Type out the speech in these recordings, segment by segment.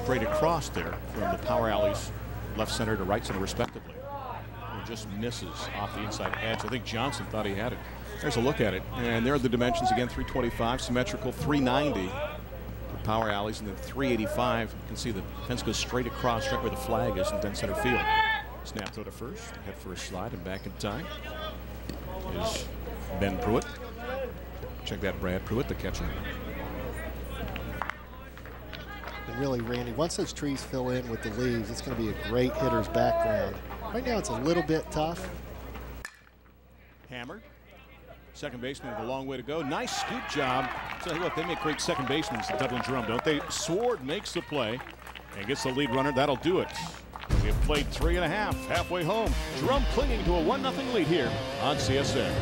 straight across there from the power alleys, left center to right center respectively. He just misses off the inside edge. I think Johnson thought he had it. There's a look at it. And there are the dimensions again, 325, symmetrical, 390 for power alleys, and then 385. You can see the fence goes straight across, right where the flag is in dead center field. Snap throw to first, head first slide, and back in time is Ben Pruitt. Check that, Brad Pruitt, the catcher. And really, Randy, once those trees fill in with the leaves, it's going to be a great hitter's background. Right now, it's a little bit tough. Hammered. Second baseman with a long way to go. Nice scoop job. Tell you what, they make great second basemen at Dublin Jerome, don't they? Sword makes the play and gets the lead runner. That'll do it. We have played 3.5, halfway home. Jerome clinging to a 1-0 lead here on CSN.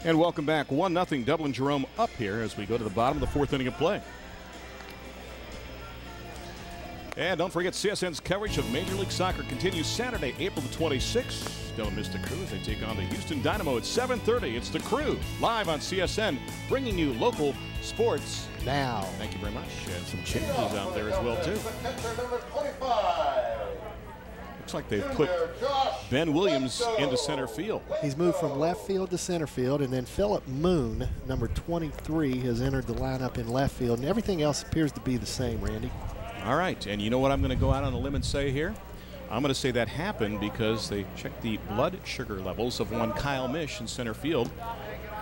And welcome back. 1-0 Dublin Jerome up here as we go to the bottom of the fourth inning of play. And don't forget, CSN's coverage of Major League Soccer continues Saturday, April the 26th. Don't miss the Crew as they take on the Houston Dynamo at 7:30. It's the Crew live on CSN, bringing you local sports now. Thank you very much. And some changes out there as well, too. Looks like they've put Ben Williams into center field. He's moved from left field to center field, and then Philip Moon, number 23, has entered the lineup in left field, and everything else appears to be the same, Randy. All right, and you know what I'm going to go out on a limb and say here? I'm going to say that happened because they checked the blood sugar levels of one Kyle Mish in center field,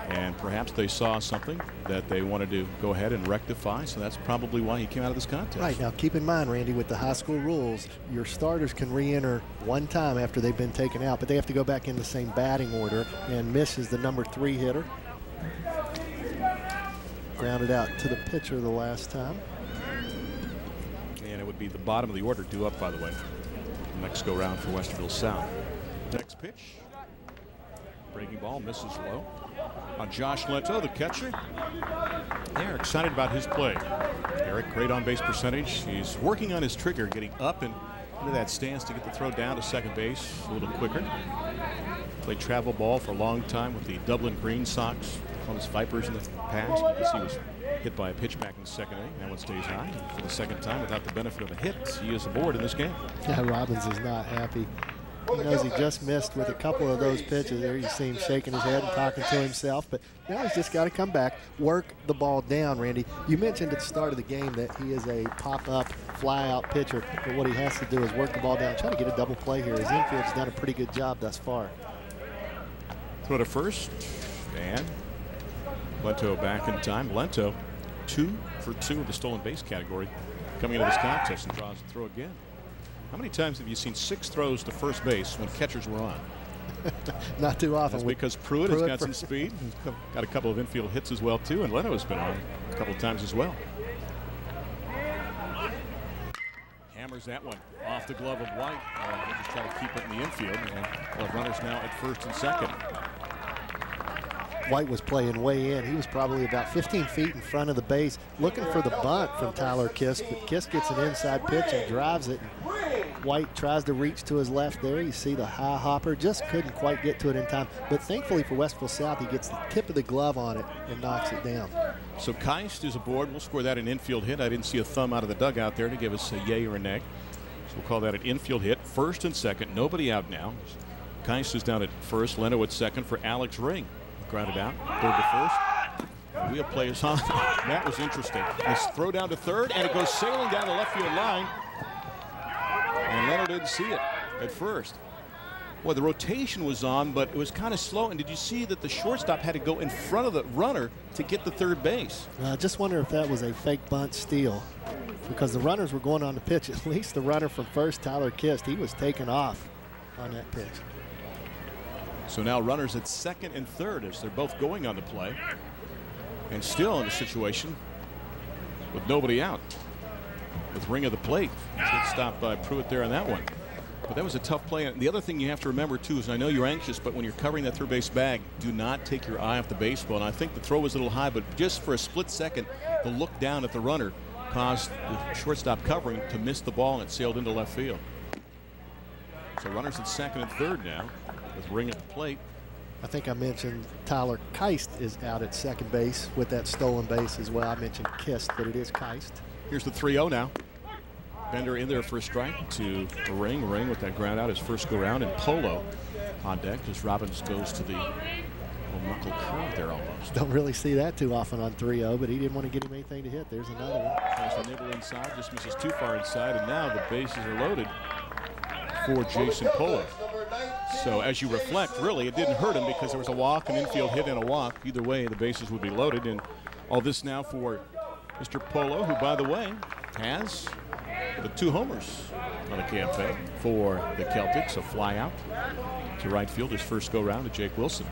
and perhaps they saw something that they wanted to go ahead and rectify, so that's probably why he came out of this contest. Right, now keep in mind, Randy, with the high school rules, your starters can re-enter one time after they've been taken out, but they have to go back in the same batting order, and Mish is the number 3 hitter. Grounded out to the pitcher the last time. And it would be the bottom of the order due up, by the way. Next go round for Westerville South. Next pitch. Breaking ball, misses low. On Josh Lento, the catcher. They're excited about his play. Eric, great on base percentage. He's working on his trigger, getting up and into that stance to get the throw down to second base a little quicker. Played travel ball for a long time with the Dublin Green Sox, on his Vipers in the past. Because he was hit by a pitch back in the second inning. That one stays high. And for the second time, without the benefit of a hit, he is aboard in this game. Yeah, Robbins is not happy. He knows he just missed with a couple of those pitches there. You see him shaking his head and talking to himself, but now he's just got to come back, work the ball down, Randy. You mentioned at the start of the game that he is a pop-up, fly-out pitcher, but what he has to do is work the ball down, try to get a double play here. His infield's done a pretty good job thus far. Throw to first, and Lento back in time. Lento 2 for 2 in the stolen base category coming into this contest, and draws the throw again. How many times have you seen 6 throws to first base when catchers were on? Not too often. That's because Pruitt has got some speed. He's got a couple of infield hits as well, too, and Leno has been on a couple of times as well. Hammers that one off the glove of White. They just try to keep it in the infield, and we'll have runners now at first and second. White was playing way in. He was probably about 15 feet in front of the base, looking for the bunt from Tyler Kiss, but Kiss gets an inside pitch and drives it. White tries to reach to his left there. You see the high hopper, just couldn't quite get to it in time. But thankfully for Westerville South, he gets the tip of the glove on it and knocks it down. So Keist is aboard. We'll score that an infield hit. I didn't see a thumb out of the dugout there to give us a yay or a nay. So we'll call that an infield hit. First and second, nobody out now. Keist is down at first, Leno at second for Alex Ring. Grounded out, third to first. Wheel play is on. That was interesting. This throw down to third, and it goes sailing down the left field line. And Leno didn't see it at first. Boy, the rotation was on, but it was kind of slow. And did you see that the shortstop had to go in front of the runner to get the third base? I just wonder if that was a fake bunt steal, because the runners were going on the pitch. At least the runner from first, Tyler Kist, he was taken off on that pitch. So now runners at second and third as they're both going on the play. And still in a situation with nobody out. With Ring of the plate. Good stop by Pruitt there on that one. But that was a tough play. And the other thing you have to remember, too, is I know you're anxious, but when you're covering that third base bag, do not take your eye off the baseball. And I think the throw was a little high, but just for a split second, the look down at the runner caused the shortstop covering to miss the ball, and it sailed into left field. So runners at second and third now with Ring at the plate. I think I mentioned Tyler Keist is out at second base with that stolen base as well. I mentioned Kist, but it is Keist. Here's the 3-0 now. Bender in there for a strike to Ring with that ground out, his first go round, and Polo on deck as Robbins goes to the little knuckle curve there almost. Don't really see that too often on 3-0, but he didn't want to get him anything to hit. There's another one. Tries to nibble inside, just misses too far inside, and now the bases are loaded for Jason Polo. So as you reflect, really, it didn't hurt him because there was a walk, an infield hit, and a walk. Either way, the bases would be loaded, and all this now for Mr. Polo, who, by the way, has the 2 homers on the campaign for the Celtics. A fly out to right field, his first go round to Jake Wilson.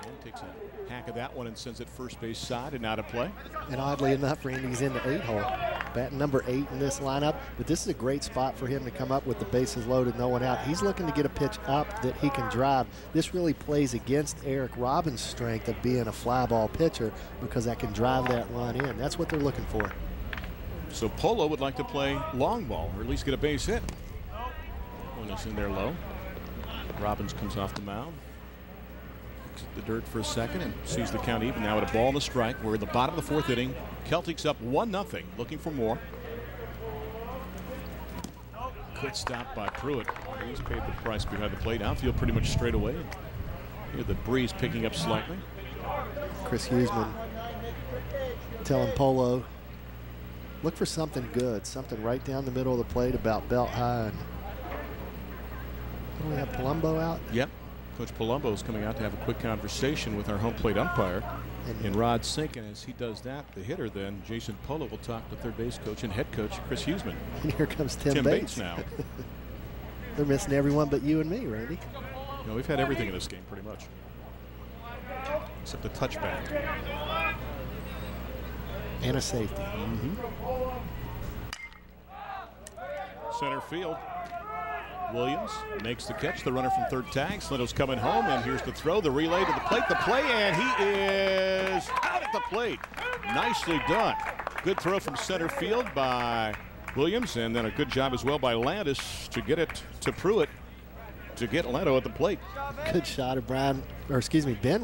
And takes a hack of that one and sends it first base side and out of play. And oddly enough, Randy's in the 8-hole. Batting number 8 in this lineup, but this is a great spot for him to come up with the bases loaded, no one out. He's looking to get a pitch up that he can drive. This really plays against Eric Robbins' strength of being a fly ball pitcher because that can drive that run in. That's what they're looking for. So Polo would like to play long ball, or at least get a base hit. One is in there low. Robbins comes off the mound. Looks at the dirt for a second and sees the count even. Now at a ball and a strike. We're in the bottom of the 4th inning. Celtics up 1-0, looking for more. Good stop by Pruitt. He's paid the price behind the plate. Outfield pretty much straight away. Here the breeze picking up slightly. Chris Huseman telling Polo, look for something good, something right down the middle of the plate about belt high. And don't we have Palumbo out? Yep. Coach Palumbo is coming out to have a quick conversation with our home plate umpire in Rod Sink, and as he does that, the hitter then, Jason Polo, will talk to third base coach and head coach Chris Huseman. And here comes Tim Bates now. They're missing everyone but you and me, Randy. You know, we've had everything in this game pretty much, except the touchback. And a safety. Center field. Williams makes the catch. The runner from third tags. Leto's coming home, and here's the throw, the relay to the plate, the play, and he is out at the plate. Nicely done. Good throw from center field by Williams, and then a good job as well by Landis to get it to Pruitt to get Leto at the plate. Good shot of Ben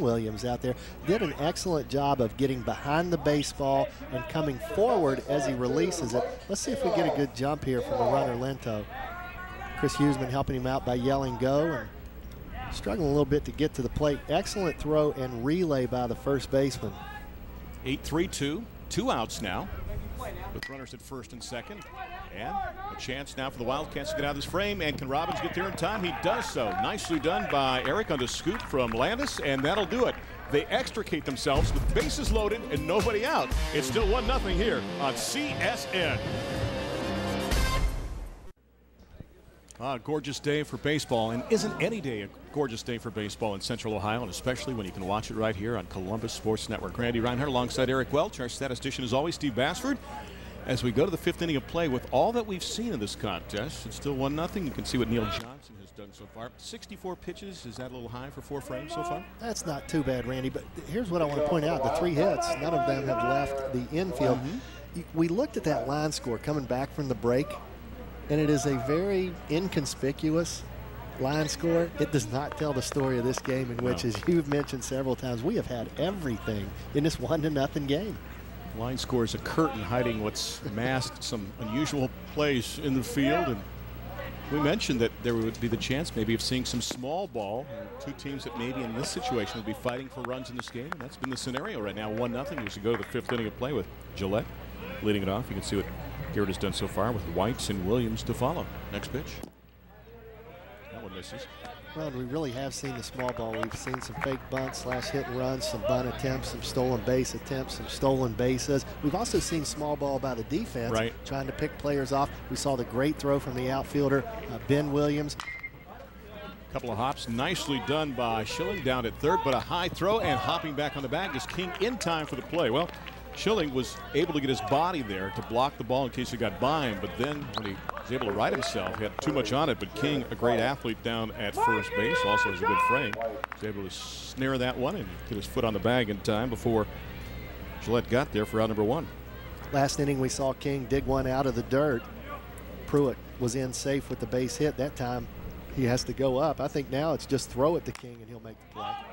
Williams out there. Did an excellent job of getting behind the baseball and coming forward as he releases it. Let's see if we get a good jump here from the runner, Lento. Chris Huseman helping him out by yelling go, and struggling a little bit to get to the plate. Excellent throw and relay by the first baseman. 8-3-2, 2 outs now with runners at first and second. And a chance now for the Wildcats to get out of this frame. And can Robbins get there in time? He does so. Nicely done by Eric on the scoop from Landis, and that'll do it. They extricate themselves with bases loaded and nobody out. It's still 1-0 here on CSN. Gorgeous day for baseball, and isn't any day a gorgeous day for baseball in Central Ohio, and especially when you can watch it right here on Columbus Sports Network. Randy Reinhardt alongside Eric Welch, our statistician is always Steve Bassford. As we go to the 5th inning of play, with all that we've seen in this contest, it's still 1-0. You can see what Neil Johnson has done so far. 64 pitches, is that a little high for 4 frames so far? That's not too bad, Randy, but here's what I want to point out. The 3 hits, none of them have left the infield. We looked at that line score coming back from the break, and it is a very inconspicuous line score. It does not tell the story of this game, in which, as you've mentioned several times, we have had everything in this 1-0 game. Line score is a curtain hiding what's masked some unusual plays in the field, and we mentioned that there would be the chance maybe of seeing some small ball. 2 teams that maybe in this situation would be fighting for runs in this game, and that's been the scenario right now. 1-0 as we go to the 5th inning of play with Gillette leading it off. You can see what Garrett has done so far with Whites and Williams to follow. Next pitch. That one misses. Well, we really have seen the small ball. We've seen some fake bunts, hit and runs, some bunt attempts, some stolen base attempts, some stolen bases. We've also seen small ball by the defense, trying to pick players off. We saw the great throw from the outfielder, Ben Williams. Couple of hops, nicely done by Schilling down at third, but a high throw, and hopping back on the bag is King in time for the play. Well, Schilling was able to get his body there to block the ball in case he got by him, but then when he was able to right himself, he had too much on it. But King, a great athlete down at first base, also has a good frame, was able to snare that one and get his foot on the bag in time before Gillette got there for out number 1. Last inning, we saw King dig one out of the dirt. Pruitt was in safe with the base hit that time. he has to go up. I think now it's just throw it to King and he'll make the play.